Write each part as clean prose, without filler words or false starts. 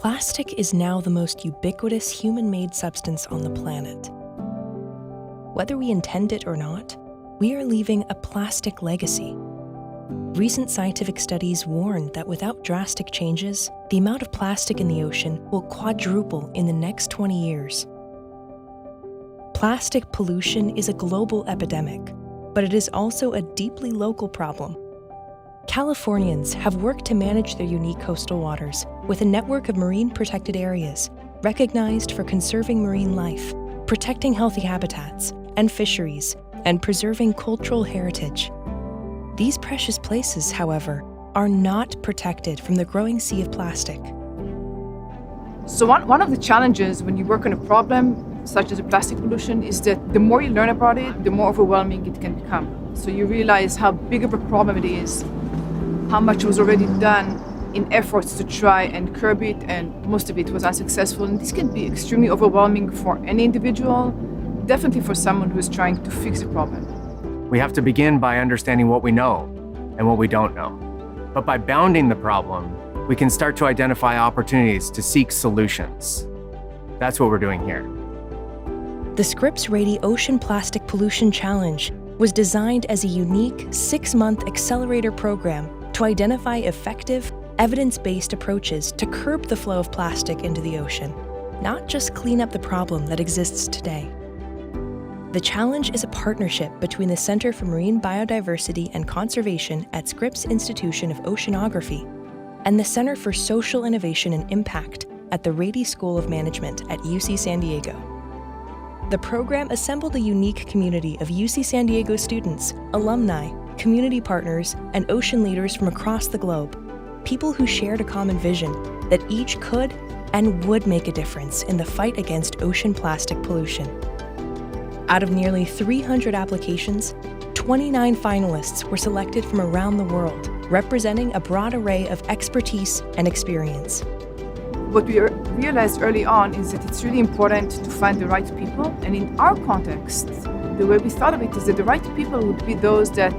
Plastic is now the most ubiquitous human-made substance on the planet. Whether we intend it or not, we are leaving a plastic legacy. Recent scientific studies warn that without drastic changes, the amount of plastic in the ocean will quadruple in the next 20 years. Plastic pollution is a global epidemic, but it is also a deeply local problem. Californians have worked to manage their unique coastal waters with a network of marine protected areas recognized for conserving marine life, protecting healthy habitats and fisheries, and preserving cultural heritage. These precious places, however, are not protected from the growing sea of plastic. So one of the challenges when you work on a problem such as plastic pollution is that the more you learn about it, the more overwhelming it can become. So you realize how big of a problem it is, how much was already done in efforts to try and curb it, and most of it was unsuccessful. And this can be extremely overwhelming for any individual, definitely for someone who is trying to fix a problem. We have to begin by understanding what we know and what we don't know. But by bounding the problem, we can start to identify opportunities to seek solutions. That's what we're doing here. The Scripps-Rady Ocean Plastic Pollution Challenge was designed as a unique 6-month accelerator program to identify effective, evidence-based approaches to curb the flow of plastic into the ocean, not just clean up the problem that exists today. The challenge is a partnership between the Center for Marine Biodiversity and Conservation at Scripps Institution of Oceanography and the Center for Social Innovation and Impact at the Rady School of Management at UC San Diego. The program assembled a unique community of UC San Diego students, alumni, community partners, and ocean leaders from across the globe, people who shared a common vision that each could and would make a difference in the fight against ocean plastic pollution. Out of nearly 300 applications, 29 finalists were selected from around the world, representing a broad array of expertise and experience. What we realized early on is that it's really important to find the right people. And in our context, the way we thought of it is that the right people would be those that,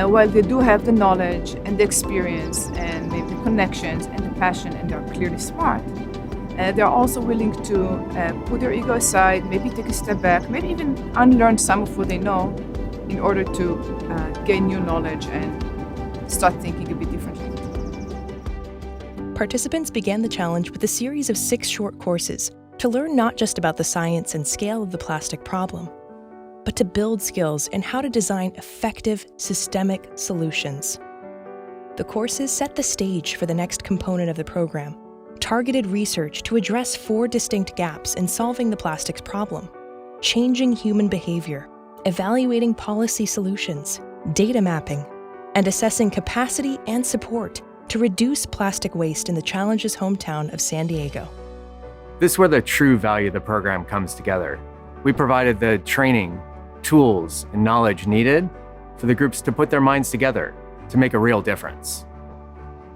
while they do have the knowledge and the experience and maybe the connections and the passion and they're clearly smart, they're also willing to put their ego aside, maybe take a step back, maybe even unlearn some of what they know in order to gain new knowledge and start thinking a bit differently. Participants began the challenge with a series of 6 short courses to learn not just about the science and scale of the plastic problem, but to build skills in how to design effective, systemic solutions. The courses set the stage for the next component of the program, targeted research to address 4 distinct gaps in solving the plastics problem: changing human behavior, evaluating policy solutions, data mapping, and assessing capacity and support to reduce plastic waste in the challenge's hometown of San Diego. This is where the true value of the program comes together. We provided the training, tools, and knowledge needed for the groups to put their minds together to make a real difference.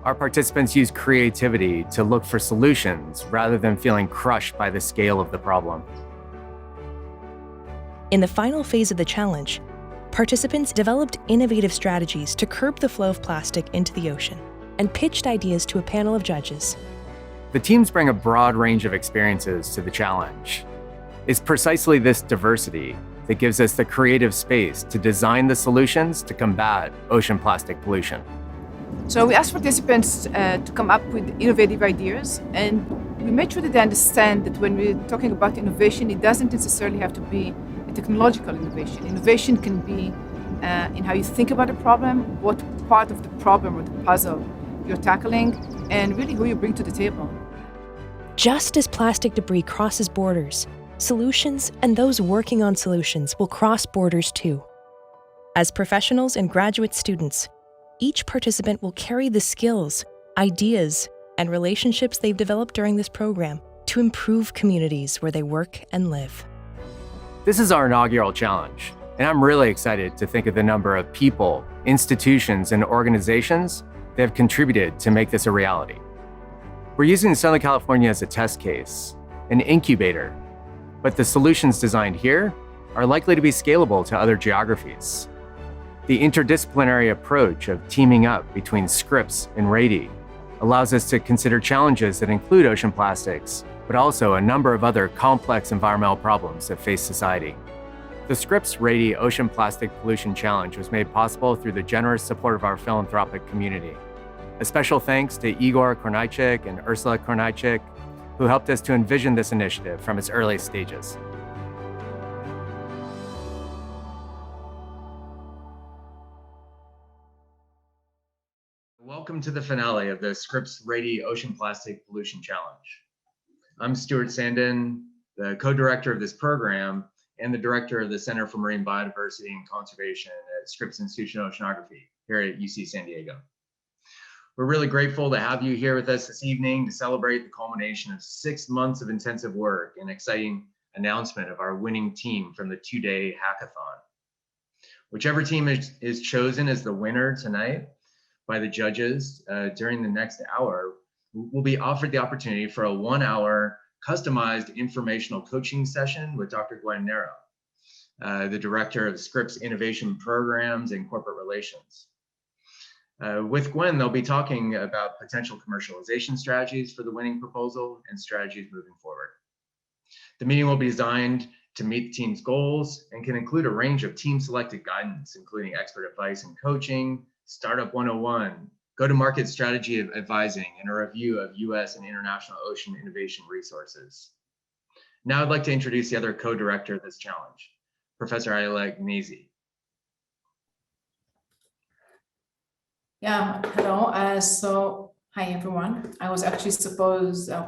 Our participants use creativity to look for solutions rather than feeling crushed by the scale of the problem. In the final phase of the challenge, participants developed innovative strategies to curb the flow of plastic into the ocean and pitched ideas to a panel of judges. The teams bring a broad range of experiences to the challenge. It's precisely this diversity that gives us the creative space to design the solutions to combat ocean plastic pollution. So we asked participants to come up with innovative ideas, and we made sure that they understand that when we're talking about innovation, it doesn't necessarily have to be a technological innovation. Innovation can be in how you think about a problem, what part of the problem or the puzzle you're tackling, and really who you bring to the table. Just as plastic debris crosses borders, solutions and those working on solutions will cross borders too. As professionals and graduate students, each participant will carry the skills, ideas, and relationships they've developed during this program to improve communities where they work and live. This is our inaugural challenge, and I'm really excited to think of the number of people, institutions, and organizations that have contributed to make this a reality. We're using Southern California as a test case, an incubator, but the solutions designed here are likely to be scalable to other geographies. The interdisciplinary approach of teaming up between Scripps and Rady allows us to consider challenges that include ocean plastics, but also a number of other complex environmental problems that face society. The Scripps-Rady Ocean Plastic Pollution Challenge was made possible through the generous support of our philanthropic community. A special thanks to Igor Kornaichik and Ursula Kornaichik, who helped us to envision this initiative from its earliest stages. Welcome to the finale of the Scripps-Rady Ocean Plastic Pollution Challenge. I'm Stuart Sandin, the co-director of this program and the director of the Center for Marine Biodiversity and Conservation at Scripps Institution of Oceanography here at UC San Diego. We're really grateful to have you here with us this evening to celebrate the culmination of 6 months of intensive work and exciting announcement of our winning team from the 2-day hackathon. Whichever team is chosen as the winner tonight by the judges during the next hour will be offered the opportunity for a 1-hour customized informational coaching session with Dr. Gwen Nero, the director of Scripps Innovation Programs and Corporate Relations. With Gwen, they'll be talking about potential commercialization strategies for the winning proposal and strategies moving forward. The meeting will be designed to meet the team's goals and can include a range of team-selected guidance, including expert advice and coaching, Startup 101, go-to-market strategy advising, and a review of U.S. and international ocean innovation resources. Now I'd like to introduce the other co-director of this challenge, Professor Ayala Gnezi. Yeah, hello. So hi, everyone. I was actually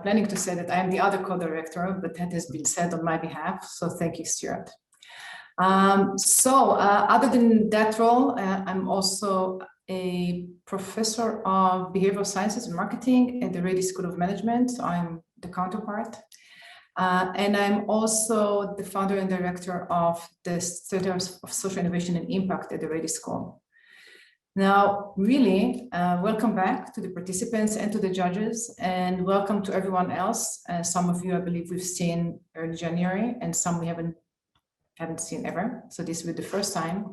planning to say that I am the other co-director, but that has been said on my behalf. So thank you, Stuart. Other than that role, I'm also a professor of behavioral sciences and marketing at the Rady School of Management. So I'm the counterpart. And I'm also the founder and director of the Center of Social Innovation and Impact at the Rady School. Now, really, welcome back to the participants and to the judges, and welcome to everyone else. Some of you, I believe, we've seen early January, and some we haven't seen ever. So this will be the first time.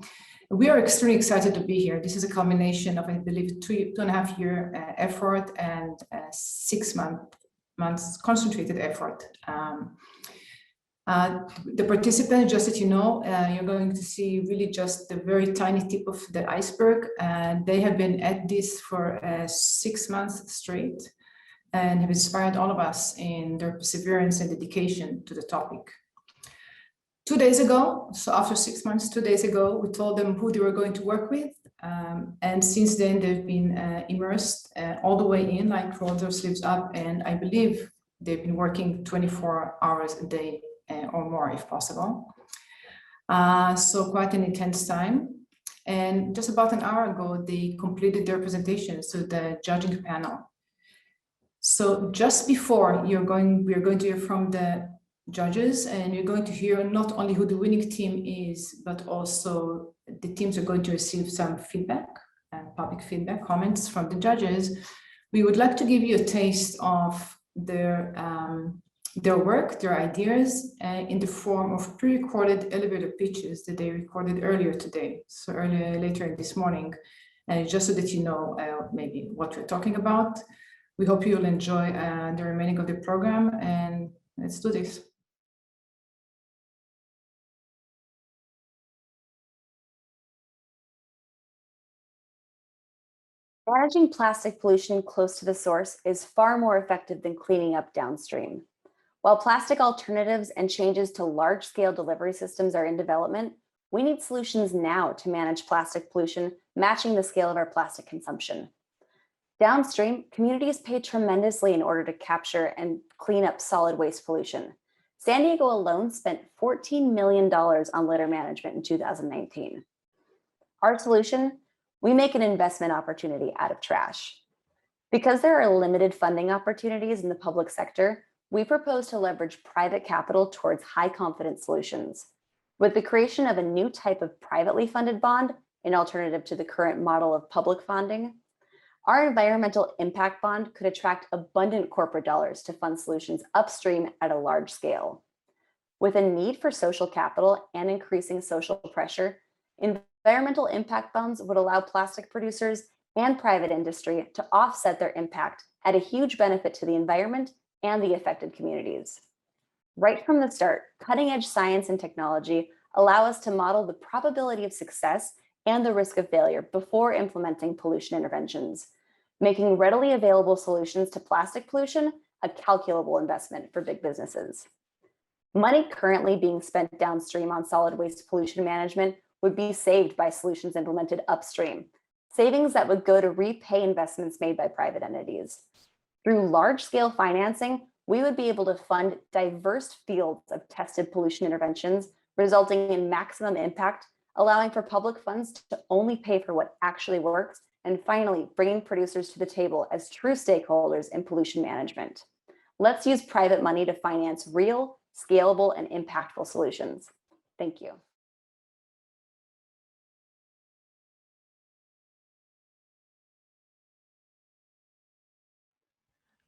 We are extremely excited to be here. This is a culmination of, I believe, 2.5 year effort and 6 months concentrated effort. The participants, just that you know, you're going to see really just the very tiny tip of the iceberg. And they have been at this for 6 months straight and have inspired all of us in their perseverance and dedication to the topic. 2 days ago, so after 6 months, 2 days ago, we told them who they were going to work with. And since then, they've been immersed all the way in, like rolled their sleeves up. And I believe they've been working 24 hours a day or more if possible. So quite an intense time. And just about an hour ago, they completed their presentations to the judging panel. So just before we are going to hear from the judges, and you're going to hear not only who the winning team is, but also the teams are going to receive some feedback, public feedback, comments from the judges. We would like to give you a taste of their work, their ideas, in the form of pre-recorded elevator pitches that they recorded earlier today, so later this morning, just so that you know maybe what we're talking about. We hope you'll enjoy the remaining of the program, and let's do this. Managing plastic pollution close to the source is far more effective than cleaning up downstream. While plastic alternatives and changes to large-scale delivery systems are in development, we need solutions now to manage plastic pollution, matching the scale of our plastic consumption. Downstream, communities pay tremendously in order to capture and clean up solid waste pollution. San Diego alone spent $14 million on litter management in 2019. Our solution? We make an investment opportunity out of trash. Because there are limited funding opportunities in the public sector, we propose to leverage private capital towards high confidence solutions. With the creation of a new type of privately funded bond, an alternative to the current model of public funding, our environmental impact bond could attract abundant corporate dollars to fund solutions upstream at a large scale. With a need for social capital and increasing social pressure, environmental impact bonds would allow plastic producers and private industry to offset their impact at a huge benefit to the environment and the affected communities. Right from the start, cutting-edge science and technology allow us to model the probability of success and the risk of failure before implementing pollution interventions, making readily available solutions to plastic pollution a calculable investment for big businesses. Money currently being spent downstream on solid waste pollution management would be saved by solutions implemented upstream, savings that would go to repay investments made by private entities. Through large-scale financing, we would be able to fund diverse fields of tested pollution interventions, resulting in maximum impact, allowing for public funds to only pay for what actually works, and finally, bringing producers to the table as true stakeholders in pollution management. Let's use private money to finance real, scalable, and impactful solutions. Thank you.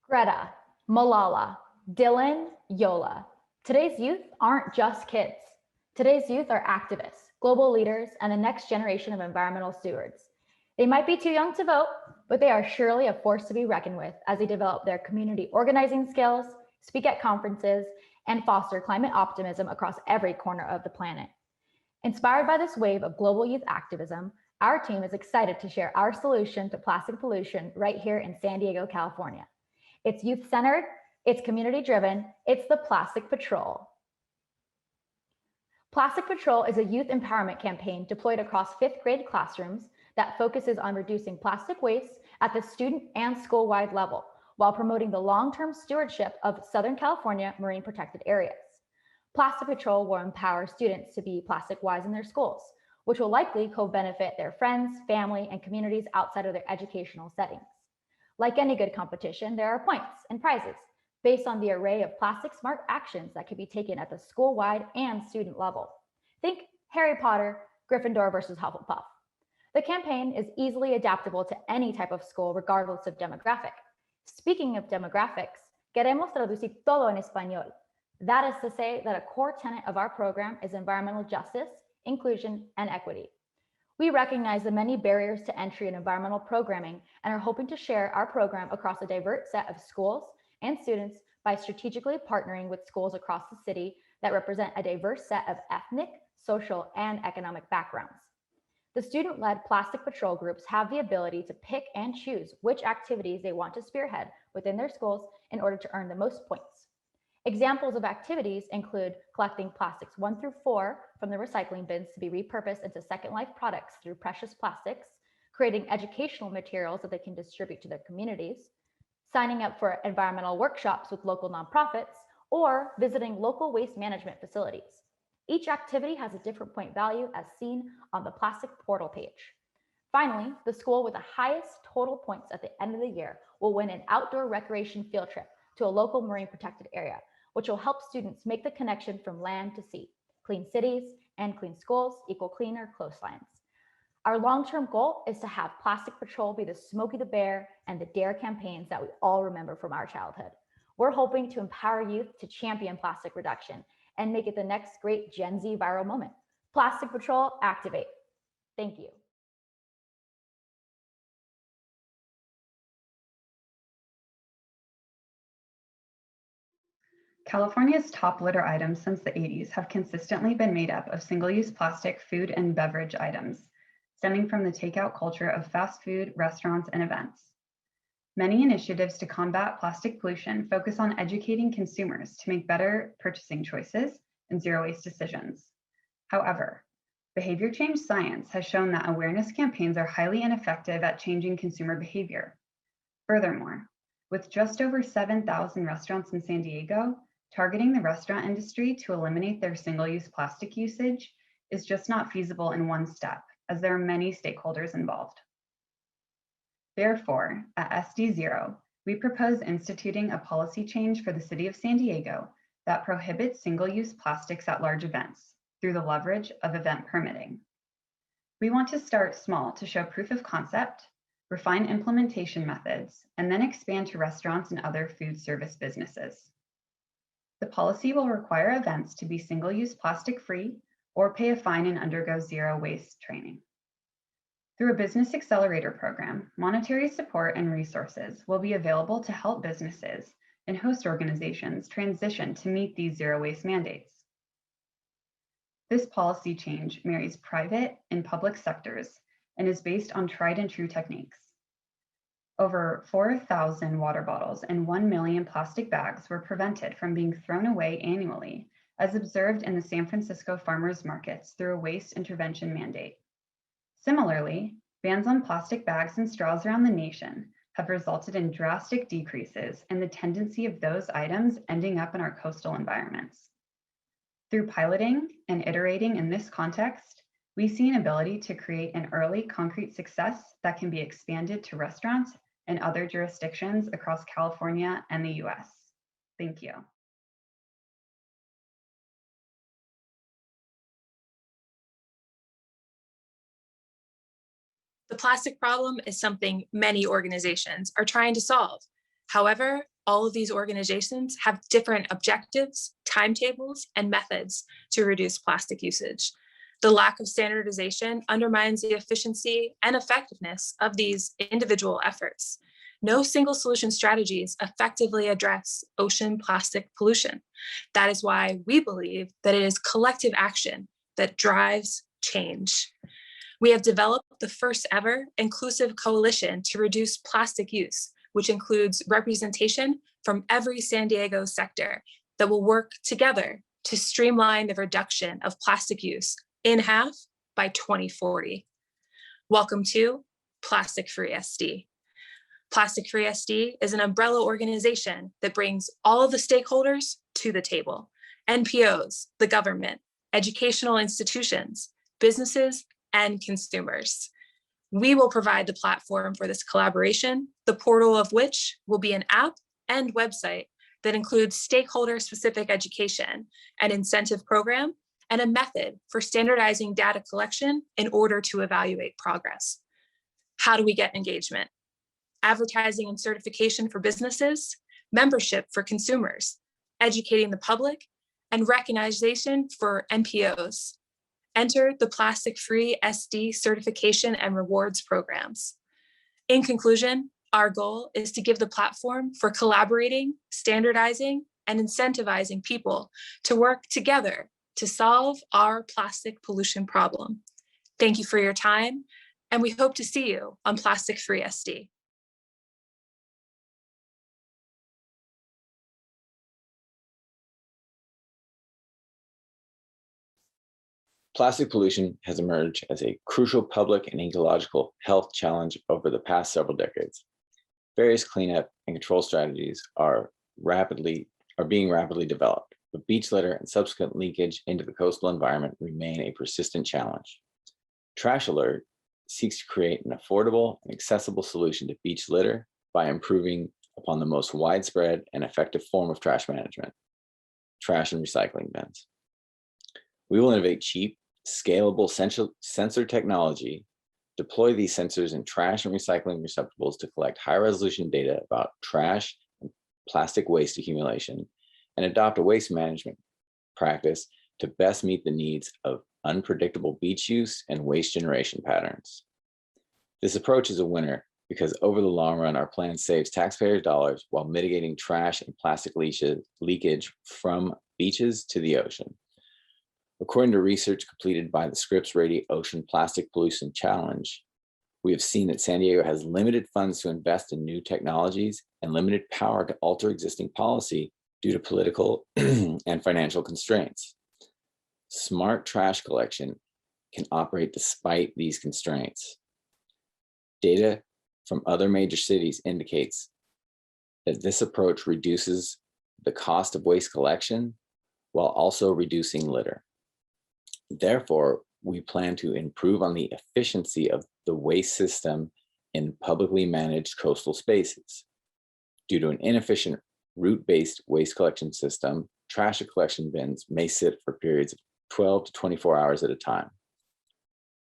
Greta, Malala, Dylan, Yola. Today's youth aren't just kids. Today's youth are activists, global leaders, and the next generation of environmental stewards. They might be too young to vote, but they are surely a force to be reckoned with as they develop their community organizing skills, speak at conferences, and foster climate optimism across every corner of the planet. Inspired by this wave of global youth activism, our team is excited to share our solution to plastic pollution right here in San Diego, California. It's youth-centered, it's community-driven, it's the Plastic Patrol. Plastic Patrol is a youth empowerment campaign deployed across 5th grade classrooms that focuses on reducing plastic waste at the student and school-wide level, while promoting the long-term stewardship of Southern California marine protected areas. Plastic Patrol will empower students to be plastic-wise in their schools, which will likely co-benefit their friends, family, and communities outside of their educational settings. Like any good competition, there are points and prizes based on the array of plastic smart actions that can be taken at the school-wide and student level. Think Harry Potter, Gryffindor versus Hufflepuff. The campaign is easily adaptable to any type of school, regardless of demographic. Speaking of demographics, queremos traducir todo en español. That is to say that a core tenet of our program is environmental justice, inclusion, and equity. We recognize the many barriers to entry in environmental programming and are hoping to share our program across a diverse set of schools and students by strategically partnering with schools across the city that represent a diverse set of ethnic, social, and economic backgrounds. The student-led Plastic Patrol groups have the ability to pick and choose which activities they want to spearhead within their schools in order to earn the most points. Examples of activities include collecting plastics 1 through 4 from the recycling bins to be repurposed into second life products through precious plastics, creating educational materials that they can distribute to their communities, signing up for environmental workshops with local nonprofits, or visiting local waste management facilities. Each activity has a different point value as seen on the plastic portal page. Finally, the school with the highest total points at the end of the year will win an outdoor recreation field trip to a local marine protected area, which will help students make the connection from land to sea. Clean cities and clean schools equal cleaner coastlines. Our long-term goal is to have Plastic Patrol be the Smokey the Bear and the DARE campaigns that we all remember from our childhood. We're hoping to empower youth to champion plastic reduction and make it the next great Gen Z viral moment. Plastic Patrol, activate. Thank you. California's top litter items since the 80s have consistently been made up of single-use plastic food and beverage items, stemming from the takeout culture of fast food, restaurants, and events. Many initiatives to combat plastic pollution focus on educating consumers to make better purchasing choices and zero-waste decisions. However, behavior change science has shown that awareness campaigns are highly ineffective at changing consumer behavior. Furthermore, with just over 7,000 restaurants in San Diego, targeting the restaurant industry to eliminate their single-use plastic usage is just not feasible in one step, as there are many stakeholders involved. Therefore, at SD0, we propose instituting a policy change for the City of San Diego that prohibits single-use plastics at large events through the leverage of event permitting. We want to start small to show proof of concept, refine implementation methods, and then expand to restaurants and other food service businesses. The policy will require events to be single-use plastic-free or pay a fine and undergo zero waste training. Through a business accelerator program, monetary support and resources will be available to help businesses and host organizations transition to meet these zero waste mandates. This policy change marries private and public sectors and is based on tried and true techniques. Over 4,000 water bottles and 1 million plastic bags were prevented from being thrown away annually, as observed in the San Francisco farmers markets through a waste intervention mandate. Similarly, bans on plastic bags and straws around the nation have resulted in drastic decreases in the tendency of those items ending up in our coastal environments. Through piloting and iterating in this context, we see an ability to create an early concrete success that can be expanded to restaurants and other jurisdictions across California and the US. Thank you. The plastic problem is something many organizations are trying to solve. However, all of these organizations have different objectives, timetables, and methods to reduce plastic usage. The lack of standardization undermines the efficiency and effectiveness of these individual efforts. No single solution strategies effectively address ocean plastic pollution. That is why we believe that it is collective action that drives change. We have developed the first ever inclusive coalition to reduce plastic use, which includes representation from every San Diego sector that will work together to streamline the reduction of plastic use in half by 2040. Welcome to Plastic Free SD. Plastic Free SD is an umbrella organization that brings all of the stakeholders to the table: NPOs, the government, educational institutions, businesses, and consumers. We will provide the platform for this collaboration, the portal of which will be an app and website that includes stakeholder-specific education, an incentive program, and a method for standardizing data collection in order to evaluate progress. How do we get engagement? Advertising and certification for businesses, membership for consumers, educating the public, and recognition for NPOs. Enter the Plastic Free SD certification and rewards programs. In conclusion, our goal is to give the platform for collaborating, standardizing, and incentivizing people to work together to solve our plastic pollution problem. Thank you for your time, and we hope to see you on Plastic Free SD. Plastic pollution has emerged as a crucial public and ecological health challenge over the past several decades. Various cleanup and control strategies are being rapidly developed, but beach litter and subsequent leakage into the coastal environment remain a persistent challenge. Trash Alert seeks to create an affordable and accessible solution to beach litter by improving upon the most widespread and effective form of trash management: trash and recycling bins. We will innovate cheap, scalable sensor technology, deploy these sensors in trash and recycling receptacles to collect high-resolution data about trash and plastic waste accumulation, and adopt a waste management practice to best meet the needs of unpredictable beach use and waste generation patterns. This approach is a winner because over the long run, our plan saves taxpayers dollars while mitigating trash and plastic leakage from beaches to the ocean. According to research completed by the Scripps-Rady Ocean Plastic Pollution Challenge, we have seen that San Diego has limited funds to invest in new technologies and limited power to alter existing policy due to political and financial constraints. Smart trash collection can operate despite these constraints. Data from other major cities indicates that this approach reduces the cost of waste collection while also reducing litter. Therefore, we plan to improve on the efficiency of the waste system in publicly managed coastal spaces. Due to an inefficient route-based waste collection system, trash collection bins may sit for periods of 12 to 24 hours at a time.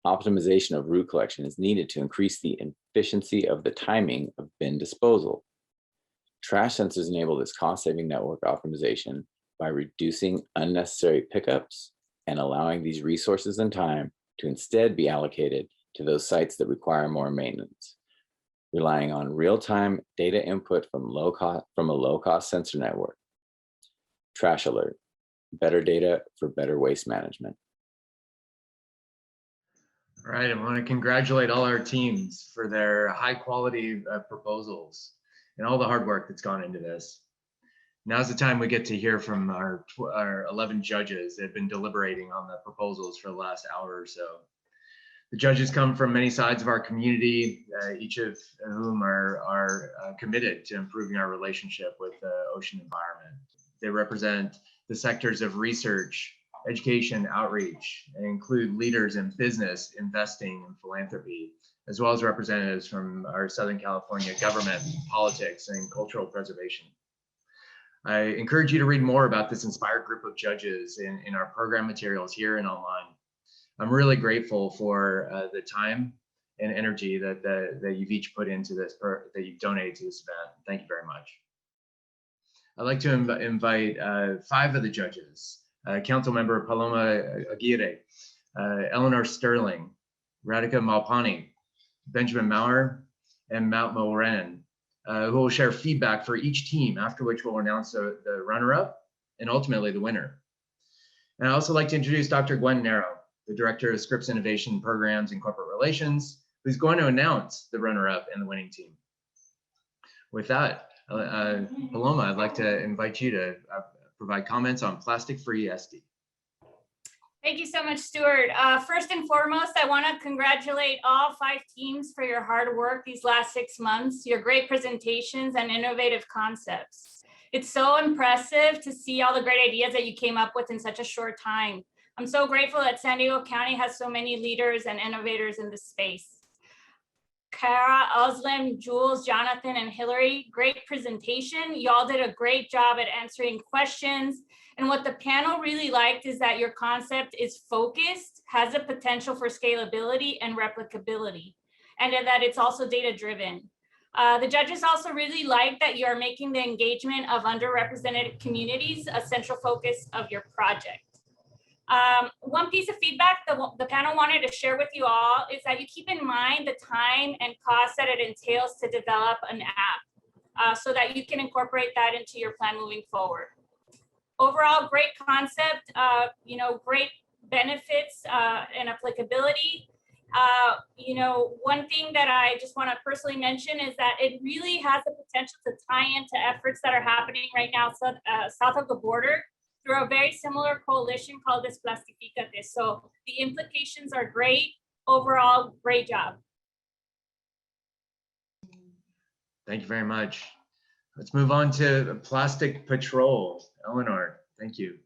Optimization of route collection is needed to increase the efficiency of the timing of bin disposal. Trash sensors enable this cost-saving network optimization by reducing unnecessary pickups and allowing these resources and time to instead be allocated to those sites that require more maintenance, relying on real-time data input from a low-cost sensor network. Trash alert, better data for better waste management. All right, I want to congratulate all our teams for their high quality proposals and all the hard work that's gone into this. Now's the time we get to hear from our 11 judges that have been deliberating on the proposals for the last hour or so. The judges come from many sides of our community, each of whom are committed to improving our relationship with the ocean environment. They represent the sectors of research, education, outreach, and include leaders in business, investing, and philanthropy, as well as representatives from our Southern California government, politics, and cultural preservation. I encourage you to read more about this inspired group of judges in our program materials here and online. I'm really grateful for the time and energy that you've each put into this, that you've donated to this event. Thank you very much. I'd like to invite 5 of the judges, Councilmember Paloma Aguirre, Eleanor Sterling, Radhika Malpani, Benjamin Maurer, and Matt Moran, who will share feedback for each team, after which we'll announce the runner-up and ultimately the winner. And I'd also like to introduce Dr. Gwen Narrow, the Director of Scripps Innovation Programs and Corporate Relations, who's going to announce the runner-up and the winning team. With that, Paloma, I'd like to invite you to provide comments on plastic-free SD. Thank you so much, Stuart. First and foremost, I want to congratulate all 5 teams for your hard work these last 6 months, your great presentations and innovative concepts. It's so impressive to see all the great ideas that you came up with in such a short time. I'm so grateful that San Diego County has so many leaders and innovators in this space. Kara, Özlem, Jules, Jonathan, and Hillary, great presentation. Y'all did a great job at answering questions. And what the panel really liked is that your concept is focused, has a potential for scalability and replicability, and that it's also data-driven. The judges also really liked that you are making the engagement of underrepresented communities a central focus of your project. One piece of feedback the panel wanted to share with you all is that you keep in mind the time and cost that it entails to develop an app so that you can incorporate that into your plan moving forward. Overall, great concept, great benefits and applicability. One thing that I just want to personally mention is that it really has the potential to tie into efforts that are happening right now south of the border through a very similar coalition called Desplastificate. So the implications are great. Overall, great job. Thank you very much. Let's move on to Plastic Patrol. Eleanor, thank you.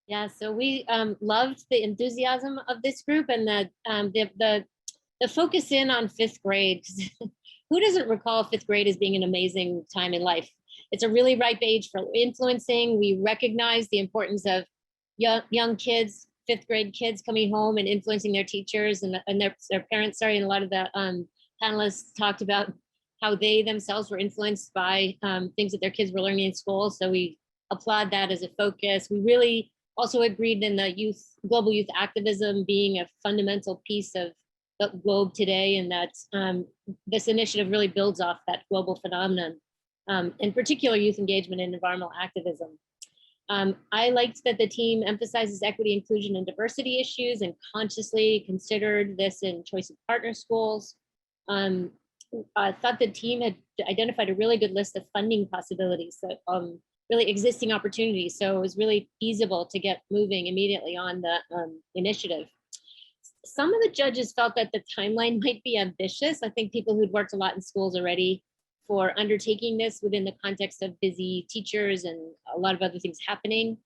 Yeah, so we loved the enthusiasm of this group and the focus in on 5th grade. Who doesn't recall 5th grade as being an amazing time in life? It's a really ripe age for influencing. We recognize the importance of young kids, 5th grade kids coming home and influencing their teachers and their parents. And a lot of the panelists talked about how they themselves were influenced by things that their kids were learning in school. So we applaud that as a focus. We really also agreed in the global youth activism being a fundamental piece of the globe today, and that this initiative really builds off that global phenomenon. In particular, youth engagement and environmental activism. I liked that the team emphasizes equity, inclusion, and diversity issues and consciously considered this in choice of partner schools. I thought the team had identified a really good list of funding possibilities, that really existing opportunities. So it was really feasible to get moving immediately on the initiative. Some of the judges felt that the timeline might be ambitious. I think people who'd worked a lot in schools already for undertaking this within the context of busy teachers and a lot of other things happening.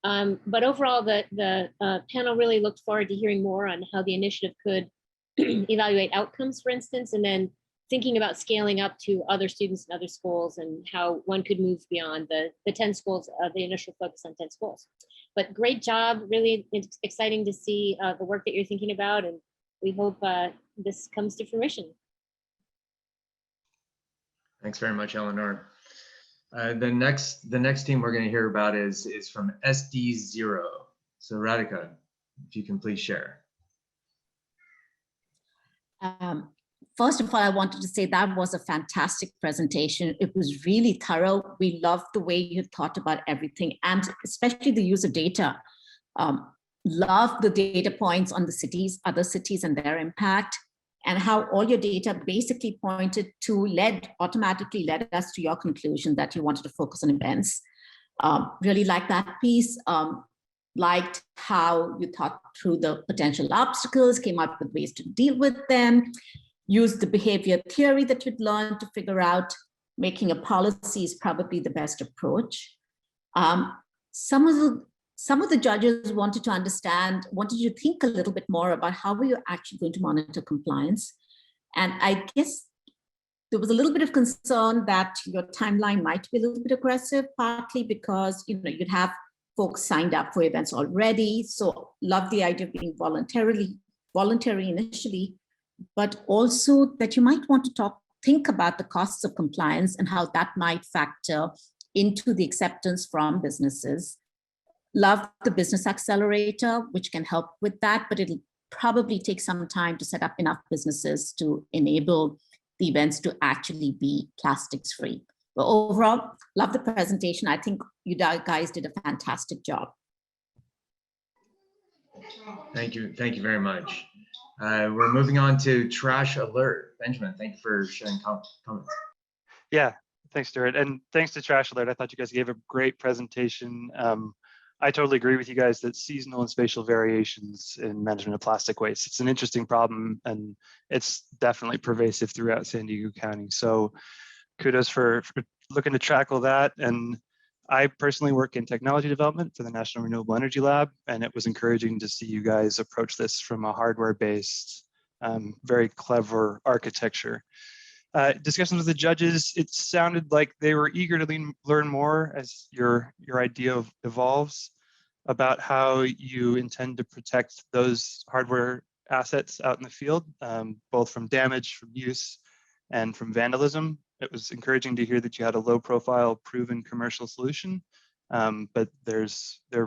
But overall, the panel really looked forward to hearing more on how the initiative could evaluate outcomes, for instance, and then thinking about scaling up to other students in other schools and how one could move beyond the 10 schools, the initial focus on 10 schools. But great job, really exciting to see the work that you're thinking about, and we hope this comes to fruition. Thanks very much, Eleanor. The next team we're going to hear about is from SD0. So Radhika, if you can please share. First of all, I wanted to say that was a fantastic presentation. It was really thorough. We loved the way you thought about everything, and especially the use of data. Loved the data points on the cities, other cities and their impact, and how all your data basically pointed to automatically led us to your conclusion that you wanted to focus on events. Really liked that piece. Liked how you thought through the potential obstacles, came up with ways to deal with them, used the behavior theory that you'd learned to figure out making a policy is probably the best approach. Some of the judges wanted you to think a little bit more about how were you actually going to monitor compliance. And I guess there was a little bit of concern that your timeline might be a little bit aggressive, partly because you'd have folks signed up for events already. So love the idea of being voluntary initially, but also that you might want to think about the costs of compliance and how that might factor into the acceptance from businesses. Love the business accelerator, which can help with that, but it'll probably take some time to set up enough businesses to enable the events to actually be plastics free. But overall, love the presentation. I think you guys did a fantastic job. Thank you very much. We're moving on to Trash Alert. Benjamin, thank you for sharing comments. Yeah, thanks, Stuart. And thanks to Trash Alert. I thought you guys gave a great presentation. I totally agree with you guys that seasonal and spatial variations in management of plastic waste, it's an interesting problem, and it's definitely pervasive throughout San Diego County. So kudos for looking to tackle that. And I personally work in technology development for the National Renewable Energy Lab, and it was encouraging to see you guys approach this from a hardware-based, very clever architecture. Discussions with the judges, it sounded like they were eager to learn more as your idea evolves about how you intend to protect those hardware assets out in the field, both from damage, from use, and from vandalism. It was encouraging to hear that you had a low-profile, proven commercial solution, but there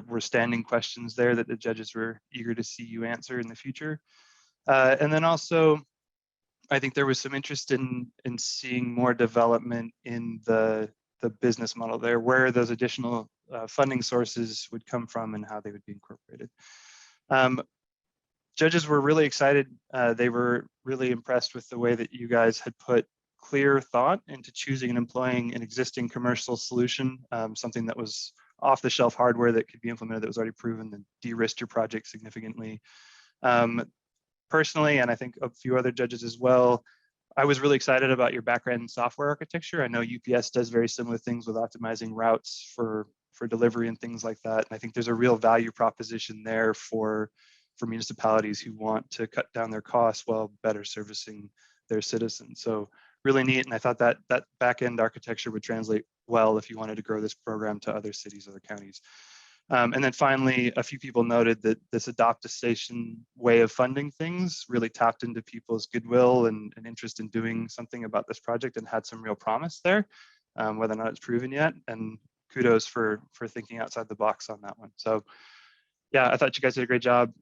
were standing questions there that the judges were eager to see you answer in the future. And then also, I think there was some interest in seeing more development in the business model there, where those additional funding sources would come from and how they would be incorporated. Judges were really excited. They were really impressed with the way that you guys had put clear thought into choosing and employing an existing commercial solution, something that was off-the-shelf hardware that could be implemented that was already proven, and de-risked your project significantly. Personally, and I think a few other judges as well, I was really excited about your background in software architecture. I know UPS does very similar things with optimizing routes for delivery and things like that. And I think there's a real value proposition there for municipalities who want to cut down their costs while better servicing their citizens. So really neat. And I thought that back-end architecture would translate well if you wanted to grow this program to other cities, other counties. And then finally, a few people noted that this adopt a station way of funding things really tapped into people's goodwill and interest in doing something about this project, and had some real promise there, whether or not it's proven yet. And kudos for thinking outside the box on that one. So yeah, I thought you guys did a great job.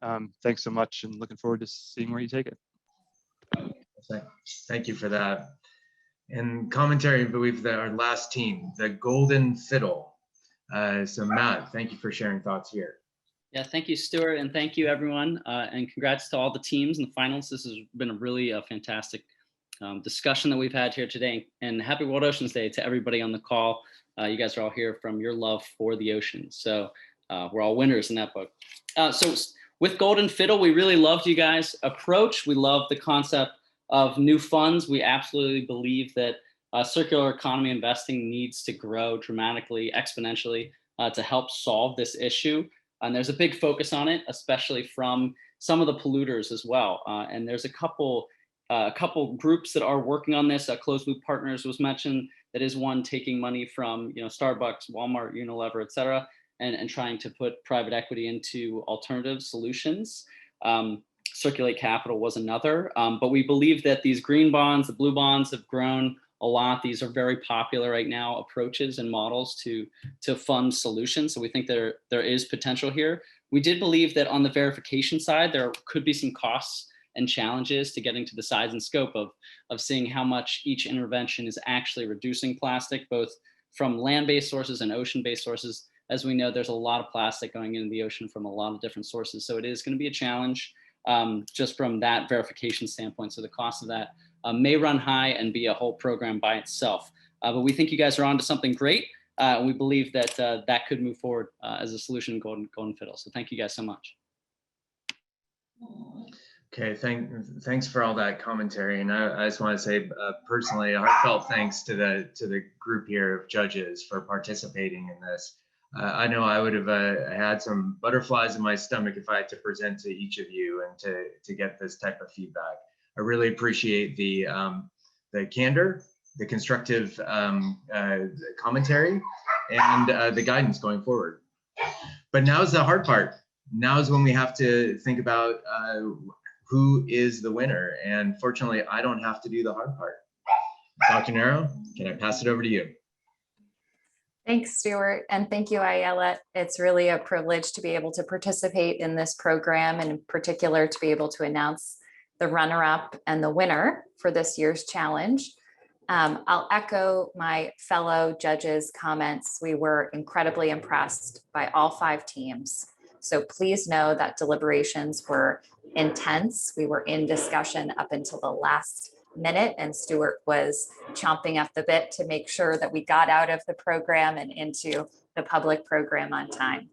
Thanks so much, and looking forward to seeing where you take it. Thank you for that. And commentary, I believe that our last team, the Golden Fiddle. So Matt, thank you for sharing thoughts here. Yeah, thank you, Stuart, and thank you, everyone. And congrats to all the teams and the finals. This has been a really fantastic discussion that we've had here today. And happy World Oceans Day to everybody on the call. You guys are all here from your love for the ocean. So we're all winners in that book. So with Golden Fiddle, we really loved you guys' approach. We love the concept of new funds. We absolutely believe that circular economy investing needs to grow dramatically, exponentially, to help solve this issue. And there's a big focus on it, especially from some of the polluters as well. And there's a couple groups that are working on this. Closed Loop Partners was mentioned. That is one taking money from Starbucks, Walmart, Unilever, et cetera, and trying to put private equity into alternative solutions. Circulate Capital was another. But we believe that these green bonds, the blue bonds, have grown a lot. These are very popular right now, approaches and models to fund solutions. So we think there is potential here. We did believe that on the verification side, there could be some costs and challenges to getting to the size and scope of seeing how much each intervention is actually reducing plastic, both from land-based sources and ocean-based sources. As we know, there's a lot of plastic going into the ocean from a lot of different sources. So it is going to be a challenge just from that verification standpoint. So the cost of that may run high and be a whole program by itself. But we think you guys are onto something great. And we believe that that could move forward as a solution in Golden Fiddle. So thank you guys so much. Okay, thanks for all that commentary. And I just want to say personally, a heartfelt thanks to the group here of judges for participating in this. I know I would have had some butterflies in my stomach if I had to present to each of you and to get this type of feedback. I really appreciate the candor, the constructive commentary, and the guidance going forward. But now's the hard part. Now is when we have to think about who is the winner. And fortunately, I don't have to do the hard part. Dr. Nero, can I pass it over to you? Thanks, Stuart. And thank you, Ayala. It's really a privilege to be able to participate in this program, and in particular, to be able to announce the runner-up and the winner for this year's challenge. I'll echo my fellow judges' comments. We were incredibly impressed by all 5 teams. So please know that deliberations were intense. We were in discussion up until the last minute, and Stuart was chomping at the bit to make sure that we got out of the program and into the public program on time.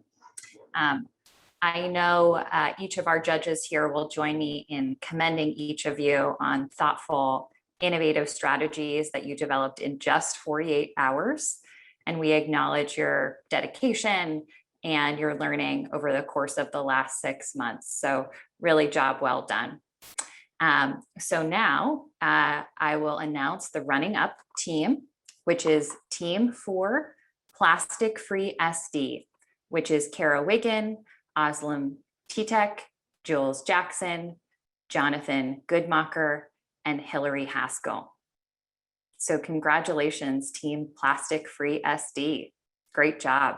I know each of our judges here will join me in commending each of you on thoughtful, innovative strategies that you developed in just 48 hours. And we acknowledge your dedication and your learning over the course of the last 6 months. So really, job well done. So now I will announce the running up team, which is Team 4 Plastic Free SD, which is Kara Wiggin, Oslam Titek, Jules Jackson, Jonathan Goodmacher, and Hillary Haskell. So congratulations, Team Plastic Free SD. Great job.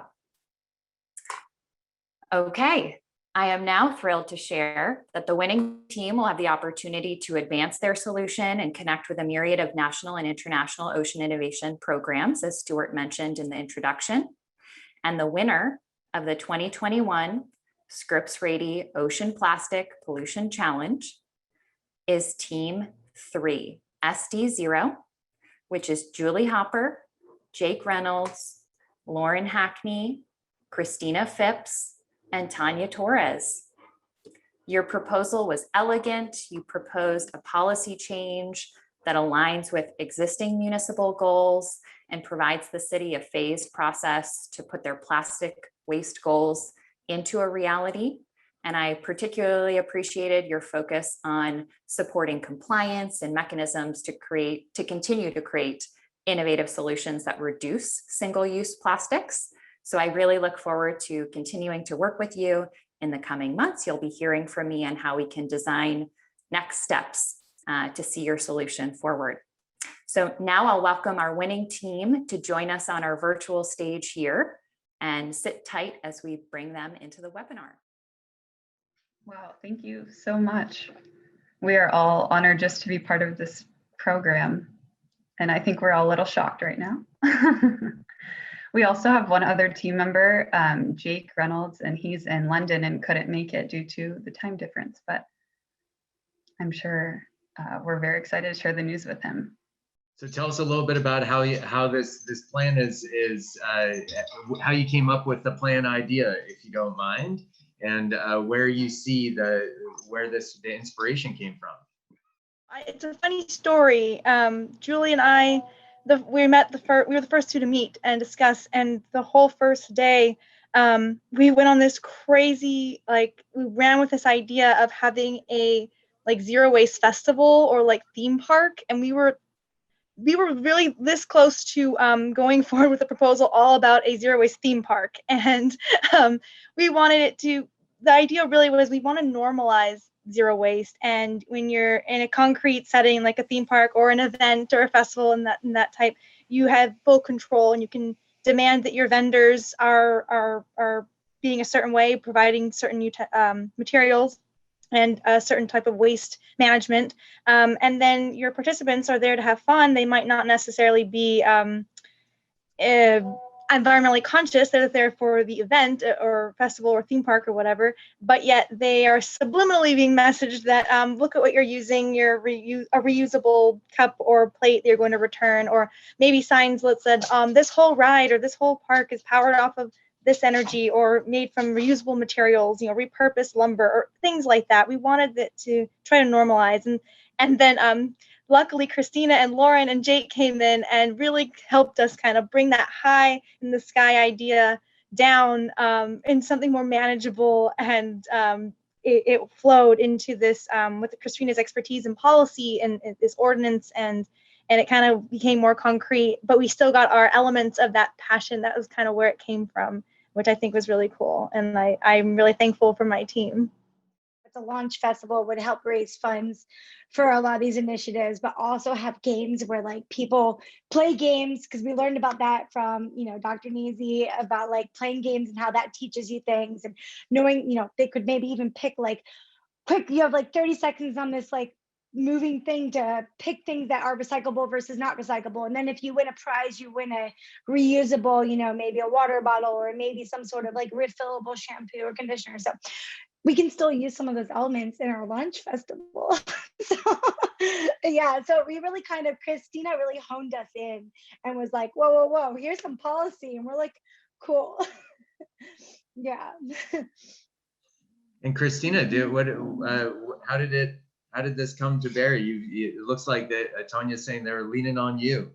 Okay, I am now thrilled to share that the winning team will have the opportunity to advance their solution and connect with a myriad of national and international ocean innovation programs, as Stuart mentioned in the introduction. And the winner of the 2021 Scripps-Rady Ocean Plastic Pollution Challenge is Team 3, SD0, which is Julie Hopper, Jake Reynolds, Lauren Hackney, Christina Phipps, and Tanya Torres. Your proposal was elegant. You proposed a policy change that aligns with existing municipal goals and provides the city a phased process to put their plastic waste goals into a reality. And I particularly appreciated your focus on supporting compliance and mechanisms to continue to create innovative solutions that reduce single-use plastics. So I really look forward to continuing to work with you in the coming months. You'll be hearing from me on how we can design next steps to see your solution forward. So now I'll welcome our winning team to join us on our virtual stage here, and sit tight as we bring them into the webinar. Wow, thank you so much. We are all honored just to be part of this program. And I think we're all a little shocked right now. We also have one other team member, Jake Reynolds, and he's in London and couldn't make it due to the time difference, but I'm sure we're very excited to share the news with him. So tell us a little bit about how this plan is how you came up with the plan idea, if you don't mind, and where you see where the inspiration came from. It's a funny story. Julie and I, we were the first two to meet and discuss, and the whole first day, we went on this crazy, we ran with this idea of having a zero waste festival or theme park, and we were really this close to going forward with a proposal all about a zero waste theme park. And we wanted it to, the idea really was we want to normalize zero waste. And when you're in a concrete setting like a theme park or an event or a festival and that type, you have full control and you can demand that your vendors are being a certain way, providing certain materials and a certain type of waste management. And then your participants are there to have fun. They might not necessarily be environmentally conscious. They're there for the event or festival or theme park or whatever, but yet they are subliminally being messaged that look at what you're using, a reusable cup or plate that you're going to return, or maybe signs that said this whole ride or this whole park is powered off of this energy or made from reusable materials, repurposed lumber or things like that. We wanted it to try to normalize, and then luckily Christina and Lauren and Jake came in and really helped us kind of bring that high in the sky idea down in something more manageable, and it flowed into this with Christina's expertise in policy and this ordinance, and it kind of became more concrete, but we still got our elements of that passion. That was kind of where it came from, which I think was really cool. And I'm really thankful for my team. The launch festival would help raise funds for a lot of these initiatives, but also have games where like people play games, because we learned about that from Dr. Neasy, about like playing games and how that teaches you things, and knowing they could maybe even pick like quick, you have like 30 seconds on this like moving thing to pick things that are recyclable versus not recyclable. And then if you win a prize, you win a reusable, maybe a water bottle, or maybe some sort of like refillable shampoo or conditioner. So we can still use some of those elements in our lunch festival. So we really Christina really honed us in and was like, whoa, here's some policy. And we're like, cool. Yeah. And Christina, how did this come to bear? It looks like that Tanya's saying they're leaning on you.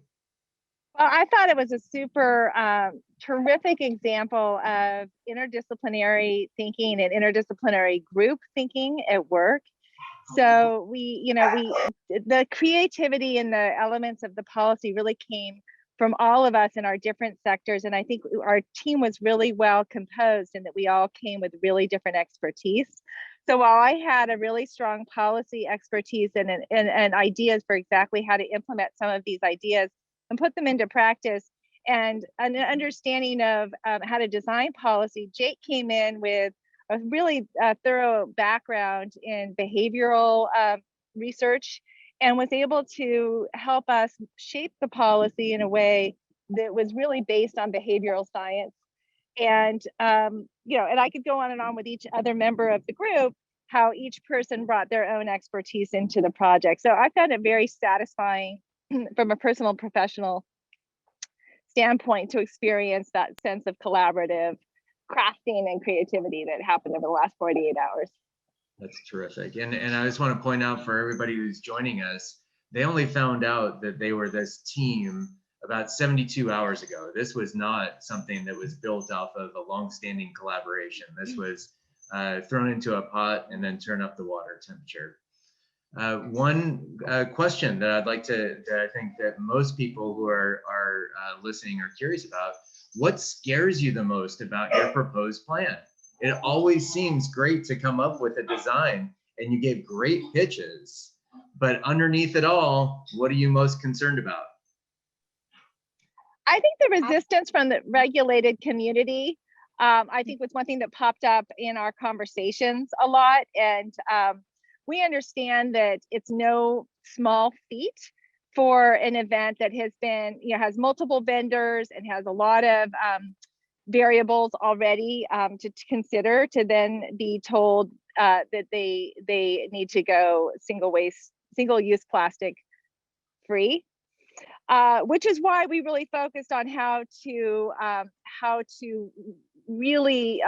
Well, I thought it was a super terrific example of interdisciplinary thinking and interdisciplinary group thinking at work. So the creativity and the elements of the policy really came from all of us in our different sectors. And I think our team was really well composed, and that we all came with really different expertise. So while I had a really strong policy expertise and ideas for exactly how to implement some of these ideas and put them into practice, and an understanding of how to design policy, Jake came in with a really thorough background in behavioral research, and was able to help us shape the policy in a way that was really based on behavioral science. And and I could go on and on with each other member of the group, how each person brought their own expertise into the project. So I found it very satisfying from a personal and professional standpoint to experience that sense of collaborative crafting and creativity that happened over the last 48 hours. That's terrific. And I just want to point out for everybody who's joining us, they only found out that they were this team about 72 hours ago. This was not something that was built off of a long-standing collaboration. This was thrown into a pot and then turn up the water temperature. One question that I'd like that I think that most people who are listening are curious about: what scares you the most about your proposed plan? It always seems great to come up with a design, and you give great pitches, but underneath it all, what are you most concerned about? I think the resistance from the regulated community, I think, was one thing that popped up in our conversations a lot. And we understand that it's no small feat for an event that has been, has multiple vendors and has a lot of variables already to consider, to then be told that they need to go single-use plastic free. Which is why we really focused on how to really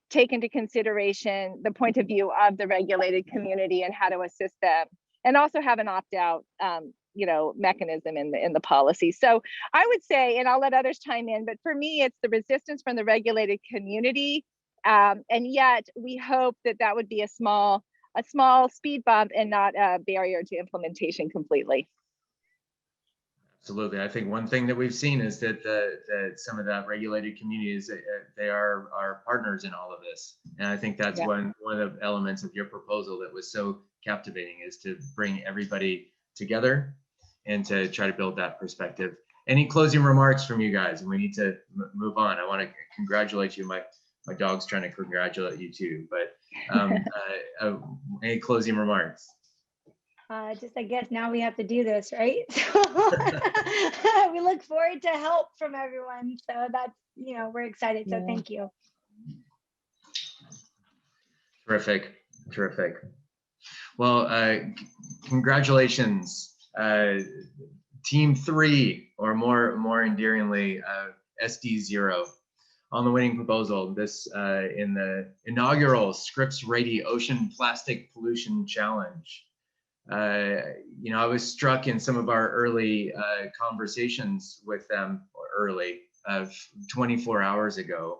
take into consideration the point of view of the regulated community and how to assist them, and also have an opt-out mechanism in the policy. So I would say, and I'll let others chime in, but for me, it's the resistance from the regulated community, and yet we hope that would be a small speed bump and not a barrier to implementation completely. Absolutely. I think one thing that we've seen is that some of that regulated communities, they are our partners in all of this. And I think that's one of the elements of your proposal that was so captivating, is to bring everybody together and to try to build that perspective. Any closing remarks from you guys? And we need to move on. I want to congratulate you. My dog's trying to congratulate you too, but any closing remarks? Just I guess now we have to do this, right? So we look forward to help from everyone. So that's, we're excited. So thank you. Terrific, terrific. Well, congratulations, Team 3, or more endearingly, SD0, on the winning proposal. This in the inaugural Scripps-Rady Ocean Plastic Pollution Challenge. I was struck in some of our early conversations with them, 24 hours ago,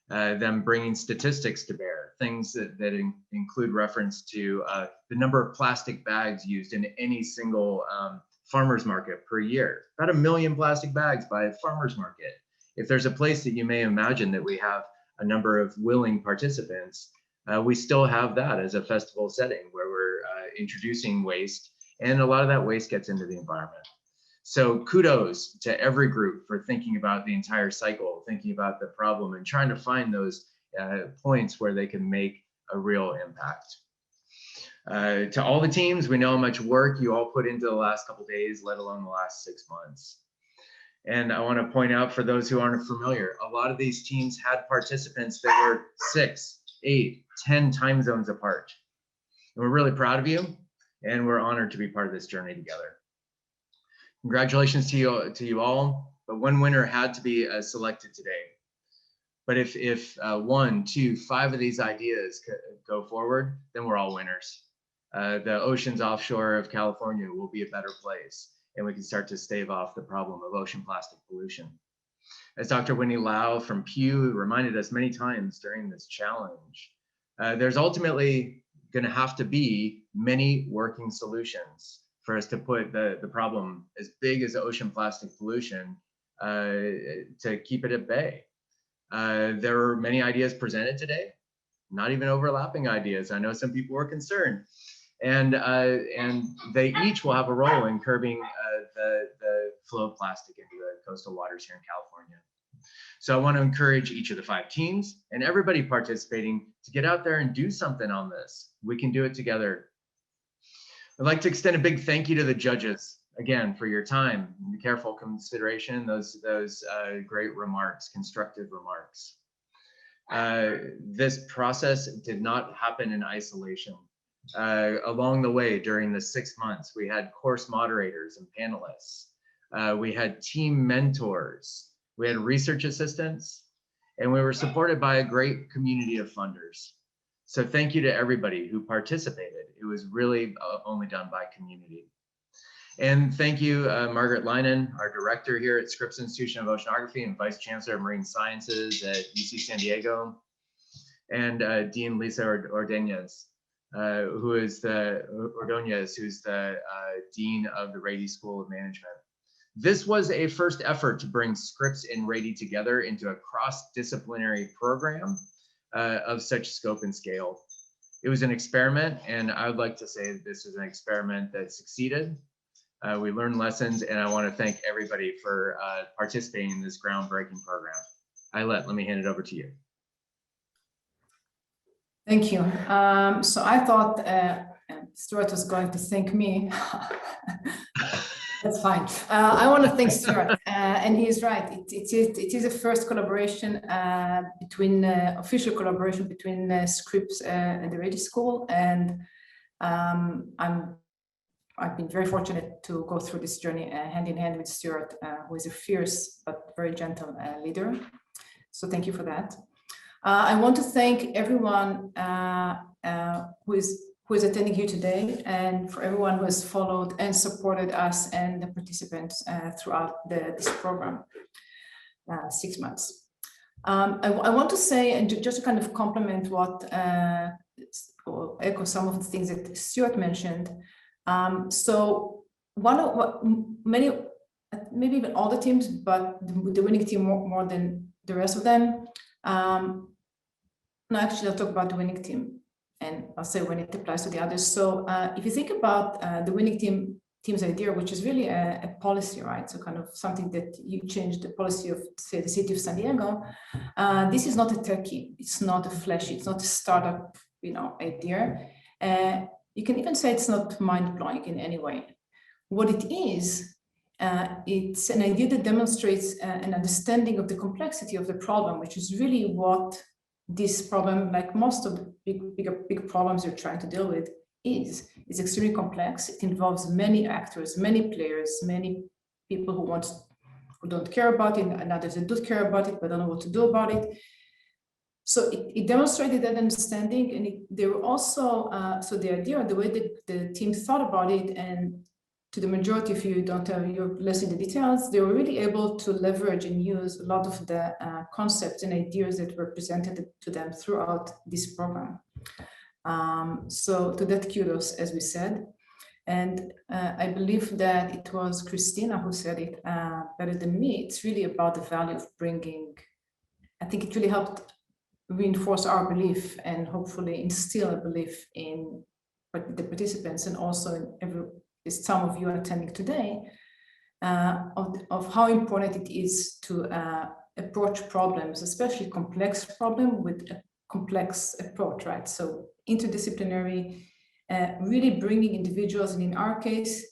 them bringing statistics to bear, things that include reference to the number of plastic bags used in any single farmer's market per year. About 1 million plastic bags by a farmer's market. If there's a place that you may imagine that we have a number of willing participants, we still have that as a festival setting where we're introducing waste, and a lot of that waste gets into the environment. So kudos to every group for thinking about the entire cycle, thinking about the problem, and trying to find those points where they can make a real impact. To all the teams, we know how much work you all put into the last couple of days, let alone the last 6 months. And I want to point out, for those who aren't familiar, a lot of these teams had participants that were 6, 8, 10 time zones apart. And we're really proud of you, and we're honored to be part of this journey together. Congratulations to you all, but one winner had to be selected today. But if 1, 2, 5 of these ideas go forward, then we're all winners. The oceans offshore of California will be a better place, and we can start to stave off the problem of ocean plastic pollution. As Dr. Winnie Lau from Pew reminded us many times during this challenge, there's ultimately going to have to be many working solutions for us to put the problem as big as ocean plastic pollution to keep it at bay. There are many ideas presented today, not even overlapping ideas. I know some people were concerned, and they each will have a role in curbing the flow of plastic into the coastal waters here in California. So I want to encourage each of the 5 teams and everybody participating to get out there and do something on this. We can do it together. I'd like to extend a big thank you to the judges, again, for your time and the careful consideration, those great remarks, constructive remarks. This process did not happen in isolation. Along the way, during the 6 months, we had course moderators and panelists. We had team mentors. We had research assistants, and we were supported by a great community of funders. So thank you to everybody who participated. It was really only done by community. And thank you, Margaret Leinen, our director here at Scripps Institution of Oceanography and Vice Chancellor of Marine Sciences at UC San Diego, and Dean Lisa Ordonez, who's the Dean of the Rady School of Management. This was a first effort to bring Scripps and Rady together into a cross-disciplinary program of such scope and scale. It was an experiment, and I would like to say that this was an experiment that succeeded. We learned lessons, and I want to thank everybody for participating in this groundbreaking program. Ayelet, let me hand it over to you. Thank you. So I thought Stuart was going to thank me. That's fine. I want to thank Stuart, and he's right. It is a first collaboration official collaboration between Scripps and the Rady School, and I've been very fortunate to go through this journey hand in hand with Stuart, who is a fierce but very gentle leader. So thank you for that. I want to thank everyone who is attending here today, and for everyone who has followed and supported us and the participants throughout this program, 6 months. I want to say, and just to kind of complement what, or echo some of the things that Stuart mentioned. So one of what maybe even all the teams, but the winning team more than the rest of them. No, actually, I'll talk about the winning team, and I'll say when it applies to the others. So if you think about the winning team, team's idea, which is really a policy, right? So kind of something that you change the policy of, say, the city of San Diego. This is not a techie, it's not a flashy, it's not a startup, idea. You can even say it's not mind-blowing in any way. What it is, it's an idea that demonstrates an understanding of the complexity of the problem, which is really what this problem, like most of the big problems you're trying to deal with, is. It's extremely complex. It involves many actors, many players, many people who don't care about it, and others that do care about it but don't know what to do about it. So it demonstrated that understanding, and they were also so the idea, the way that the team thought about it, and to the majority, if you don't have, you're less in the details, they were really able to leverage and use a lot of the concepts and ideas that were presented to them throughout this program. So to that, kudos, as we said. And I believe that it was Christina who said it better than me. It's really about the value of bringing, I think it really helped reinforce our belief and hopefully instill a belief in the participants, and also in some of you attending today, of how important it is to approach problems, especially complex problem, with a complex approach, right? So interdisciplinary, really bringing individuals, and in our case,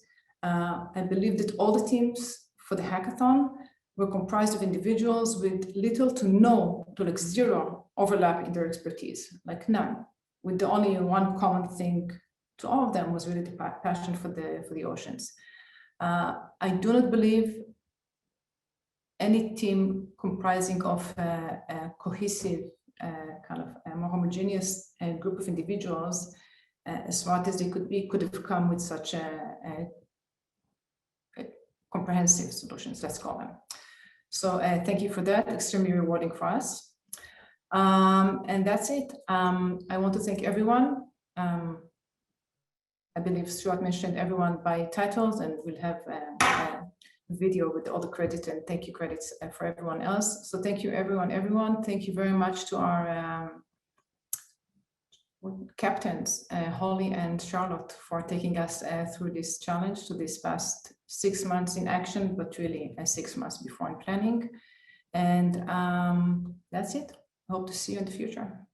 I believe that all the teams for the hackathon were comprised of individuals with little to no, to like zero overlap in their expertise, like none, with the only one common thing to all of them was really the passion for the oceans. I do not believe any team comprising of a cohesive, kind of a more homogeneous group of individuals, as smart as they could be, could have come with such a comprehensive solutions, let's call them. So thank you for that, extremely rewarding for us. And that's it. I want to thank everyone. I believe Stuart mentioned everyone by titles, and we'll have a video with all the credits and thank you credits for everyone else. So thank you, everyone. Thank you very much to our captains, Holly and Charlotte, for taking us through this challenge, to this past 6 months in action, but really 6 months before in planning. And that's it. Hope to see you in the future.